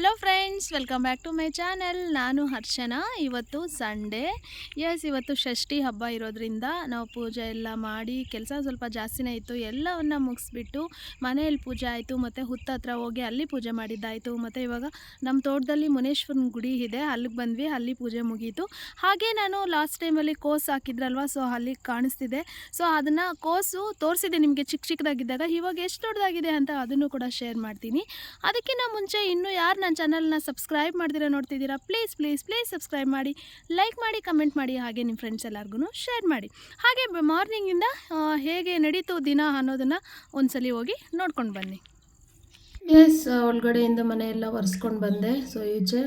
Hello friends, welcome back to my channel. ನಾನು ಹರ್ಷನಾ. ಇವತ್ತು Sunday. ಇವತ್ತು ಷಷ್ಠಿ ಹಬ್ಬ ಇರೋದ್ರಿಂದ ನಾವು ಪೂಜೆ ಎಲ್ಲ ಮಾಡಿ ಕೆಲಸ ಸ್ವಲ್ಪ ಜಾಸ್ತಿನೇ ಇತ್ತು. ಎಲ್ಲವನ್ನು ಮುಗಿಸ್ಬಿಟ್ಟು ಮನೆಯಲ್ಲಿ ಪೂಜೆ ಆಯಿತು, ಮತ್ತು ಹುತ್ತತ್ರ ಹೋಗಿ ಅಲ್ಲಿ ಪೂಜೆ ಮಾಡಿದ್ದಾಯಿತು. ಮತ್ತು ಇವಾಗ ನಮ್ಮ ತೋಟದಲ್ಲಿ ಮುನೇಶ್ವರನ ಗುಡಿ ಇದೆ, ಅಲ್ಲಿಗೆ ಬಂದ್ವಿ, ಅಲ್ಲಿ ಪೂಜೆ ಮುಗೀತು. ಹಾಗೆ ನಾನು ಲಾಸ್ಟ್ ಟೈಮಲ್ಲಿ ಕೋಸು ಹಾಕಿದ್ರಲ್ವ, ಸೊ ಅಲ್ಲಿ ಕಾಣಿಸ್ತಿದೆ. ಸೊ ಅದನ್ನು ಕೋಸು ತೋರಿಸಿದೆ ನಿಮಗೆ ಚಿಕ್ಕದಾಗಿದ್ದಾಗ. ಇವಾಗ ಎಷ್ಟು ದೊಡ್ಡದಾಗಿದೆ ಅಂತ ಅದನ್ನು ಕೂಡ ಶೇರ್ ಮಾಡ್ತೀನಿ. ಅದಕ್ಕಿಂತ ಮುಂಚೆ ಇನ್ನೂ ಯಾರು ನನ್ನ ಚಾನಲ್ನ ಸಬ್ಸ್ಕ್ರೈಬ್ ಮಾಡ್ದಿರ ನೋಡ್ತಿದ್ದೀರಾ, ಪ್ಲೀಸ್ ಪ್ಲೀಸ್ ಪ್ಲೀಸ್ ಸಬ್ಸ್ಕ್ರೈಬ್ ಮಾಡಿ, ಲೈಕ್ ಮಾಡಿ, ಕಮೆಂಟ್ ಮಾಡಿ, ಹಾಗೆ ನಿಮ್ಮ ಫ್ರೆಂಡ್ಸ್ ಎಲ್ಲರಿಗೂ ಶೇರ್ ಮಾಡಿ. ಹಾಗೆ ಮಾರ್ನಿಂಗಿಂದ ಹೇಗೆ ನಡೀತು ದಿನ ಅನ್ನೋದನ್ನು ಒಂದ್ಸಲಿ ಹೋಗಿ ನೋಡ್ಕೊಂಡು ಬನ್ನಿ. ಒಳಗಡೆಯಿಂದ ಮನೆಯೆಲ್ಲ ಒರೆಸ್ಕೊಂಡು ಬಂದೆ. ಸೊ ಈಚೆ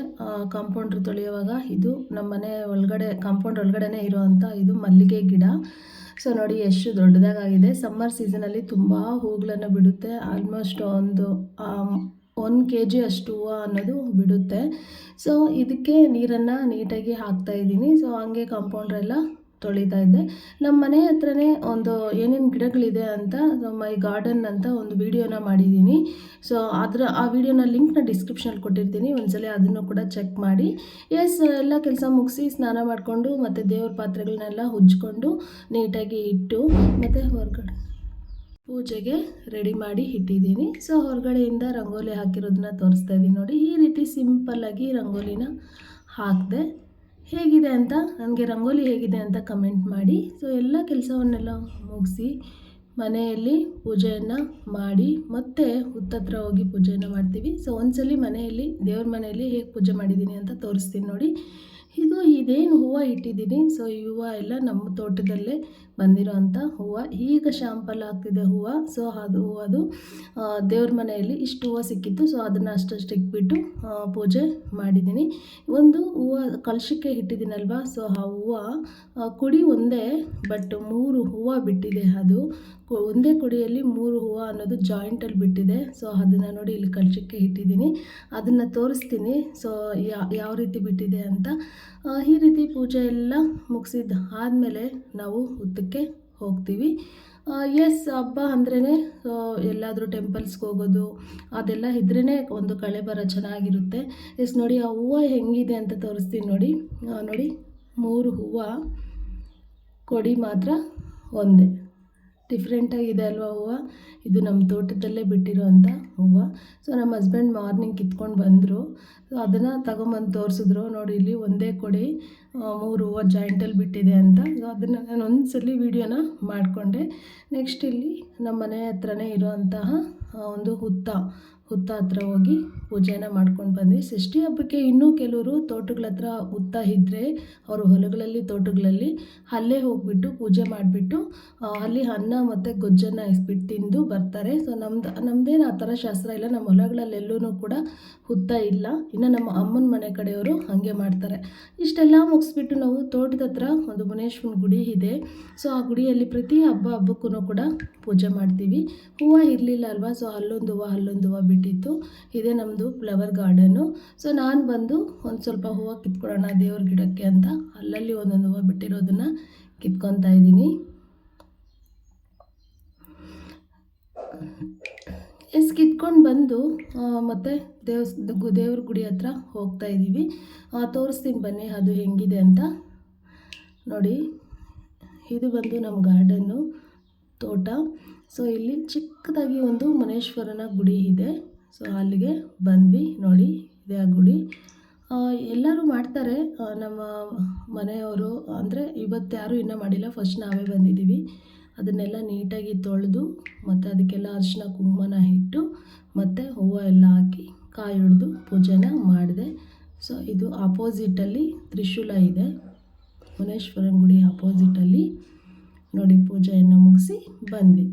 ಕಾಂಪೌಂಡ್ರ್ ತೊಳೆಯುವಾಗ ಇದು ನಮ್ಮ ಮನೆ ಒಳಗಡೆ, ಕಾಂಪೌಂಡ್ ಒಳಗಡೆನೇ ಇರೋವಂಥ ಇದು ಮಲ್ಲಿಗೆ ಗಿಡ. ಸೊ ನೋಡಿ ಎಷ್ಟು ದೊಡ್ಡದಾಗಿದೆ. ಸಮ್ಮರ್ ಸೀಸನಲ್ಲಿ ತುಂಬ ಹೂಗಳನ್ನು ಬಿಡುತ್ತೆ. ಆಲ್ಮೋಸ್ಟ್ ಒಂದು 1 kg ಅಷ್ಟು ಹೂವು ಅನ್ನೋದು ಬಿಡುತ್ತೆ. ಸೊ ಇದಕ್ಕೆ ನೀರನ್ನು ನೀಟಾಗಿ ಹಾಕ್ತಾಯಿದ್ದೀನಿ. ಸೊ ಹಂಗೆ ಕಾಂಪೌಂಡ್ರೆಲ್ಲ ತೊಳಿತಾ ಇದ್ದೆ. ನಮ್ಮ ಮನೆ ಹತ್ರನೇ ಒಂದು ಏನೇನು ಗಿಡಗಳಿದೆ ಅಂತ ಮೈ ಗಾರ್ಡನ್ ಅಂತ ಒಂದು ವಿಡಿಯೋನ ಮಾಡಿದ್ದೀನಿ. ಸೊ ಆ ವಿಡಿಯೋನ ಲಿಂಕ್ನ ಡಿಸ್ಕ್ರಿಪ್ಷನಲ್ಲಿ ಕೊಟ್ಟಿರ್ತೀನಿ, ಒಂದ್ಸಲ ಅದನ್ನು ಕೂಡ ಚೆಕ್ ಮಾಡಿ. ಎಲ್ಲ ಕೆಲಸ ಮುಗಿಸಿ ಸ್ನಾನ ಮಾಡಿಕೊಂಡು ಮತ್ತು ದೇವ್ರ ಪಾತ್ರೆಗಳನ್ನೆಲ್ಲ ಉಜ್ಜಿಕೊಂಡು ನೀಟಾಗಿ ಇಟ್ಟು ಮತ್ತು ಹೊರಗಡೆ ಪೂಜೆಗೆ ರೆಡಿ ಮಾಡಿ ಇಟ್ಟಿದ್ದೀನಿ. ಸೊ ಹೊರಗಡೆಯಿಂದ ರಂಗೋಲಿ ಹಾಕಿರೋದನ್ನ ತೋರಿಸ್ತಾ ಇದ್ದೀನಿ ನೋಡಿ. ಈ ರೀತಿ ಸಿಂಪಲ್ಲಾಗಿ ರಂಗೋಲಿನ ಹಾಕಿದೆ. ಹೇಗಿದೆ ಅಂತ ನನಗೆ ರಂಗೋಲಿ ಹೇಗಿದೆ ಅಂತ ಕಮೆಂಟ್ ಮಾಡಿ. ಸೊ ಎಲ್ಲ ಕೆಲಸವನ್ನೆಲ್ಲ ಮುಗಿಸಿ ಮನೆಯಲ್ಲಿ ಪೂಜೆಯನ್ನು ಮಾಡಿ ಮತ್ತೆ ಹುತ್ತತ್ರ ಹೋಗಿ ಪೂಜೆಯನ್ನು ಮಾಡ್ತೀವಿ. ಸೊ ಒಂದ್ಸಲಿ ಮನೆಯಲ್ಲಿ ದೇವ್ರ ಮನೆಯಲ್ಲಿ ಹೇಗೆ ಪೂಜೆ ಮಾಡಿದ್ದೀನಿ ಅಂತ ತೋರಿಸ್ತೀನಿ ನೋಡಿ. ಇದೇನು ಹೂವು ಇಟ್ಟಿದ್ದೀನಿ. ಸೊ ಈ ಹೂವು ಎಲ್ಲ ನಮ್ಮ ತೋಟದಲ್ಲೇ ಬಂದಿರೋ ಅಂಥ ಹೂವು. ಈಗ ಶಾಂಪಲ್ ಆಗ್ತಿದೆ ಹೂವು. ಸೊ ಅದು ದೇವ್ರ ಮನೆಯಲ್ಲಿ ಇಷ್ಟು ಹೂವು ಸಿಕ್ಕಿತ್ತು. ಸೊ ಅದನ್ನು ಅಷ್ಟಷ್ಟು ಇಟ್ಬಿಟ್ಟು ಪೂಜೆ ಮಾಡಿದ್ದೀನಿ. ಒಂದು ಹೂವು ಕಲಶಕ್ಕೆ ಇಟ್ಟಿದ್ದೀನಲ್ವ, ಸೊ ಆ ಹೂವು ಕುಡಿ ಒಂದೇ, ಬಟ್ 3 ಹೂವು ಬಿಟ್ಟಿದೆ. ಅದು ಒಂದೇ ಕುಡಿಯಲ್ಲಿ 3 ಹೂವು ಅನ್ನೋದು ಜಾಯಿಂಟಲ್ಲಿ ಬಿಟ್ಟಿದೆ. ಸೊ ಅದನ್ನು ನೋಡಿ ಇಲ್ಲಿ ಕಲಶಕ್ಕೆ ಇಟ್ಟಿದ್ದೀನಿ, ಅದನ್ನು ತೋರಿಸ್ತೀನಿ. ಸೊ ಯಾವ ರೀತಿ ಬಿಟ್ಟಿದೆ ಅಂತ. ಈ ರೀತಿ ಪೂಜೆ ಎಲ್ಲ ಮುಗಿಸಿದ ಆದಮೇಲೆ ನಾವು ಹುತ್ತಕ್ಕೆ ಹೋಗ್ತೀವಿ. ಹಬ್ಬ ಅಂದ್ರೇ ಎಲ್ಲಾದರೂ ಟೆಂಪಲ್ಸ್ಗೆ ಹೋಗೋದು ಅದೆಲ್ಲ ಇದ್ರೇ ಒಂದು ಕಳೆ ಬರ ಚೆನ್ನಾಗಿರುತ್ತೆ. ನೋಡಿ ಆ ಹೂವು ಹೆಂಗಿದೆ ಅಂತ ತೋರಿಸ್ತೀನಿ ನೋಡಿ. 3 ಹೂವು, ಕೊಡಿ ಮಾತ್ರ ಒಂದೇ. ಡಿಫ್ರೆಂಟಾಗಿದೆ ಅಲ್ವಾ ಹೂವು. ಇದು ನಮ್ಮ ತೋಟದಲ್ಲೇ ಬಿಟ್ಟಿರೋ ಅಂಥ ಹೂವು. ಸೊ ನಮ್ಮ ಹಸ್ಬೆಂಡ್ ಮಾರ್ನಿಂಗ್ ಕಿತ್ಕೊಂಡು ಬಂದರು. ಸೊ ಅದನ್ನು ತಗೊಂಬಂದು ತೋರಿಸಿದ್ರು. ನೋಡಿ ಇಲ್ಲಿ ಒಂದೇ ಕೊಡಿ 3 ಹೂವು ಜಾಯಿಂಟಲ್ಲಿ ಬಿಟ್ಟಿದೆ ಅಂತ. ಸೊ ಅದನ್ನು ನಾನು ಒಂದ್ಸಲಿ ವೀಡಿಯೋನ ಮಾಡಿಕೊಂಡೆ. ನೆಕ್ಸ್ಟ್ ಇಲ್ಲಿ ನಮ್ಮ ಮನೆ ಹತ್ರನೇ ಇರೋವಂತಹ ಒಂದು ಹುತ್ತ ಹತ್ರ ಹೋಗಿ ಪೂಜೆನ ಮಾಡ್ಕೊಂಡು ಬಂದ್ವಿ. ಷಷ್ಠಿ ಹಬ್ಬಕ್ಕೆ ಇನ್ನೂ ಕೆಲವರು ತೋಟಗಳ ಹತ್ರ ಹುತ್ತ ಇದ್ದರೆ ಅವರು ಹೊಲಗಳಲ್ಲಿ ತೋಟಗಳಲ್ಲಿ ಅಲ್ಲೇ ಹೋಗಿಬಿಟ್ಟು ಪೂಜೆ ಮಾಡಿಬಿಟ್ಟು ಅಲ್ಲಿ ಅನ್ನ ಮತ್ತು ಗೊಜ್ಜನ್ನು ಇಸ್ಬಿಟ್ಟು ತಿಂದು ಬರ್ತಾರೆ. ಸೊ ನಮ್ಮದೇನು ಆ ಥರ ಶಾಸ್ತ್ರ ಇಲ್ಲ. ನಮ್ಮ ಹೊಲಗಳಲ್ಲೆಲ್ಲೂ ಕೂಡ ಹುತ್ತ ಇಲ್ಲ. ಇನ್ನು ನಮ್ಮ ಅಮ್ಮನ ಮನೆ ಕಡೆಯವರು ಹಾಗೆ ಮಾಡ್ತಾರೆ. ಇಷ್ಟೆಲ್ಲ ಮುಗಿಸ್ಬಿಟ್ಟು ನಾವು ತೋಟದ ಹತ್ರ ಒಂದು ಮುನೇಶ್ವರನ ಗುಡಿ ಇದೆ. ಸೊ ಆ ಗುಡಿಯಲ್ಲಿ ಪ್ರತಿ ಹಬ್ಬಕ್ಕೂ ಕೂಡ ಪೂಜೆ ಮಾಡ್ತೀವಿ. ಹೂವು ಇರಲಿಲ್ಲ ಅಲ್ವಾ, ಸೊ ಅಲ್ಲೊಂದು ಹೂವು ಬಿಟ್ಟಿತ್ತು. ಇದೇ ನಮ್ಮದು ಫ್ಲವರ್ ಗಾರ್ಡನ್ನು. ಸೊ ನಾನು ಬಂದು ಒಂದು ಸ್ವಲ್ಪ ಹೂವು ಕಿತ್ಕೊಳ್ಳೋಣ ದೇವ್ರ ಗಿಡಕ್ಕೆ ಅಂತ ಅಲ್ಲಲ್ಲಿ ಒಂದೊಂದು ಹೂವು ಬಿಟ್ಟಿರೋದನ್ನು ಕಿತ್ಕೊತಾ ಇದ್ದೀನಿ. ಕಿತ್ಕೊಂಡು ಬಂದು ಮತ್ತು ದೇವ್ರ ಗುಡಿ ಹತ್ರ ಹೋಗ್ತಾ ಇದ್ದೀವಿ. ತೋರಿಸ್ತೀನಿ ಬನ್ನಿ ಅದು ಹೆಂಗಿದೆ ಅಂತ. ನೋಡಿ, ಇದು ಬಂದು ನಮ್ಮ ಗಾರ್ಡನ್ನು, ತೋಟ. ಸೊ ಇಲ್ಲಿ ಚಿಕ್ಕದಾಗಿ ಒಂದು ಮುನೇಶ್ವರನ ಗುಡಿ ಇದೆ. ಸೊ ಅಲ್ಲಿಗೆ ಬಂದ್ವಿ. ನೋಡಿ ಇದೇ ಆ ಗುಡಿ. ಎಲ್ಲರೂ ಮಾಡ್ತಾರೆ ನಮ್ಮ ಮನೆಯವರು, ಅಂದರೆ ಇವತ್ತು ಯಾರೂ ಇನ್ನೂ ಮಾಡಿಲ್ಲ, ಫಸ್ಟ್ ನಾವೇ ಬಂದಿದ್ದೀವಿ. ಅದನ್ನೆಲ್ಲ ನೀಟಾಗಿ ತೊಳೆದು ಮತ್ತು ಅದಕ್ಕೆಲ್ಲ ಅರಿಶಿನ ಕುಂಕುಮನ ಇಟ್ಟು ಮತ್ತು ಹೂವು ಎಲ್ಲ ಹಾಕಿ ಕಾಯಿ ಹಿಡಿದು ಪೂಜೆನ ಮಾಡಿದೆ. ಸೊ ಇದು ಆಪೋಸಿಟಲ್ಲಿ ತ್ರಿಶೂಲ ಇದೆ, ಮುನೇಶ್ವರನ ಗುಡಿ ಆಪೋಸಿಟಲ್ಲಿ. ನೋಡಿ ಪೂಜೆಯನ್ನು ಮುಗಿಸಿ ಬಂದ್ವಿ.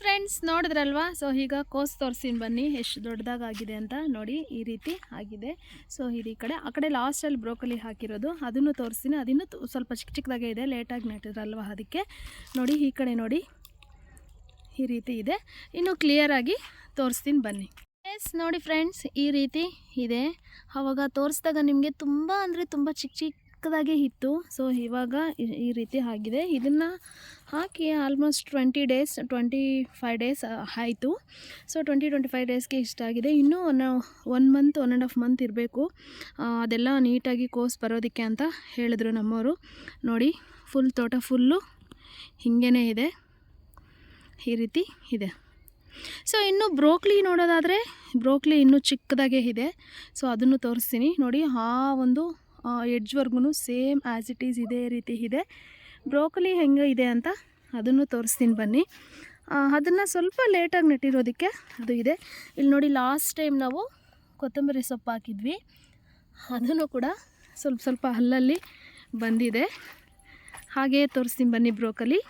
ಫ್ರೆಂಡ್ಸ್, ನೋಡಿದ್ರಲ್ವಾ. ಸೊ ಈಗ ಕೋಸು ತೋರಿಸ್ತೀನಿ ಬನ್ನಿ ಎಷ್ಟು ದೊಡ್ಡದಾಗಿದೆ ಅಂತ. ನೋಡಿ ಈ ರೀತಿ ಆಗಿದೆ. ಸೊ ಈ ಕಡೆ ಆ ಕಡೆ ಲಾಸ್ಟಲ್ಲಿ ಬ್ರೋಕಲಿ ಹಾಕಿರೋದು ಅದನ್ನು ತೋರಿಸ್ತೀನಿ. ಅದಿನ್ನೂ ಸ್ವಲ್ಪ ಚಿಕ್ಕದಾಗೇ ಇದೆ, ಲೇಟಾಗಿ ನೆಟ್ಟಿದ್ರಲ್ವ ಅದಕ್ಕೆ. ನೋಡಿ ಈ ಕಡೆ ನೋಡಿ ಈ ರೀತಿ ಇದೆ. ಇನ್ನು ಕ್ಲಿಯರಾಗಿ ತೋರಿಸ್ತೀನಿ ಬನ್ನಿ. ನೋಡಿ ಫ್ರೆಂಡ್ಸ್, ಈ ರೀತಿ ಇದೆ. ಆವಾಗ ತೋರಿಸಿದಾಗ ನಿಮಗೆ ತುಂಬ ಅಂದರೆ ತುಂಬ ಚಿಕ್ಕ ಚಿಕ್ಕದಾಗೆ ಇತ್ತು. ಸೊ ಇವಾಗ ಈ ರೀತಿ ಆಗಿದೆ. ಇದನ್ನು ಹಾಕಿ ಆಲ್ಮೋಸ್ಟ್ 25 ಡೇಸ್ ಆಯಿತು. ಸೊ 25 ಡೇಸ್ಗೆ ಇಷ್ಟಾಗಿದೆ. ಇನ್ನೂ 1 ಮಂತ್ 1.5 ಮಂತ್ ಇರಬೇಕು ಅದೆಲ್ಲ ನೀಟಾಗಿ ಕೋಸ್ ಬರೋದಕ್ಕೆ ಅಂತ ಹೇಳಿದ್ರು ನಮ್ಮವರು. ನೋಡಿ ಫುಲ್ ತೋಟ ಫುಲ್ಲು ಹಿಂಗೇ ಇದೆ, ಈ ರೀತಿ ಇದೆ. ಸೊ ಇನ್ನು ಬ್ರೋಕ್ಲಿ ನೋಡೋದಾದರೆ ಬ್ರೋಕ್ಲಿ ಇನ್ನೂ ಚಿಕ್ಕದಾಗೇ ಇದೆ. ಸೊ ಅದನ್ನು ತೋರಿಸ್ತೀನಿ ನೋಡಿ. ಆ ಒಂದು ಎಡ್ಜ್ವರ್ಗು ಸೇಮ್ ಆ್ಯಸ್ ಇಟ್ ಈಸ್ ಇದೇ ರೀತಿ ಇದೆ. ಬ್ರೋಕಲಿ ಹೆಂಗೆ ಇದೆ ಅಂತ ಅದನ್ನು ತೋರಿಸ್ತೀನಿ ಬನ್ನಿ. ಅದನ್ನು ಸ್ವಲ್ಪ ಲೇಟಾಗಿ ನೆಟ್ಟಿರೋದಕ್ಕೆ ಅದು ಇದೆ. ಇಲ್ಲಿ ನೋಡಿ ಲಾಸ್ಟ್ ಟೈಮ್ ನಾವು ಕೊತ್ತಂಬರಿ ಸೊಪ್ಪು ಹಾಕಿದ್ವಿ, ಅದನ್ನು ಕೂಡ ಸ್ವಲ್ಪ ಸ್ವಲ್ಪ ಅಲ್ಲಲ್ಲಿ ಬಂದಿದೆ. ಹಾಗೇ ತೋರಿಸ್ತೀನಿ ಬನ್ನಿ ಬ್ರೋಕಲಿ.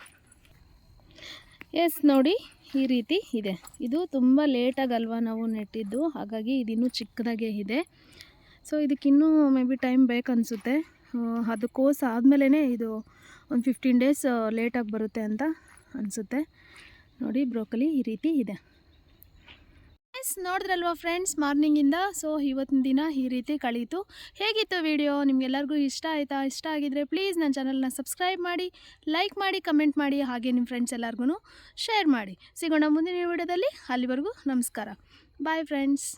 ಎಸ್ ನೋಡಿ ಈ ರೀತಿ ಇದೆ. ಇದು ತುಂಬ ಲೇಟಾಗಲ್ವ ನಾವು ನೆಟ್ಟಿದ್ದು, ಹಾಗಾಗಿ ಇದಿನ್ನೂ ಚಿಕ್ಕದಾಗೇ ಇದೆ. ಸೊ ಇದಕ್ಕಿನ್ನೂ ಮೇ ಬಿ ಟೈಮ್ ಬೇಕನ್ನಿಸುತ್ತೆ. ಅದು ಕೋಸ್ ಆದಮೇಲೆ ಇದು ಒಂದು 15 ಡೇಸ್ ಲೇಟಾಗಿ ಬರುತ್ತೆ ಅಂತ ಅನಿಸುತ್ತೆ. ನೋಡಿ ಬ್ರೋಕಲಿ ಈ ರೀತಿ ಇದೆ. ಎಸ್ ನೋಡಿದ್ರಲ್ವ ಫ್ರೆಂಡ್ಸ್ ಮಾರ್ನಿಂಗಿಂದ. ಸೊ ಇವತ್ತಿನ ದಿನ ಈ ರೀತಿ ಕಳೀತು. ಹೇಗಿತ್ತು ವಿಡಿಯೋ? ನಿಮಗೆಲ್ಲರಿಗೂ ಇಷ್ಟ ಆಯಿತಾ? ಇಷ್ಟ ಆಗಿದ್ದರೆ ಪ್ಲೀಸ್ ನನ್ನ ಚಾನಲ್ನ ಸಬ್ಸ್ಕ್ರೈಬ್ ಮಾಡಿ, ಲೈಕ್ ಮಾಡಿ, ಕಮೆಂಟ್ ಮಾಡಿ, ಹಾಗೆ ನಿಮ್ಮ ಫ್ರೆಂಡ್ಸ್ ಎಲ್ಲರಿಗೂ ಶೇರ್ ಮಾಡಿ. ಸಿಗೋಣ ಮುಂದಿನ ವಿಡಿಯೋದಲ್ಲಿ. ಅಲ್ಲಿವರೆಗೂ ನಮಸ್ಕಾರ. Bye friends.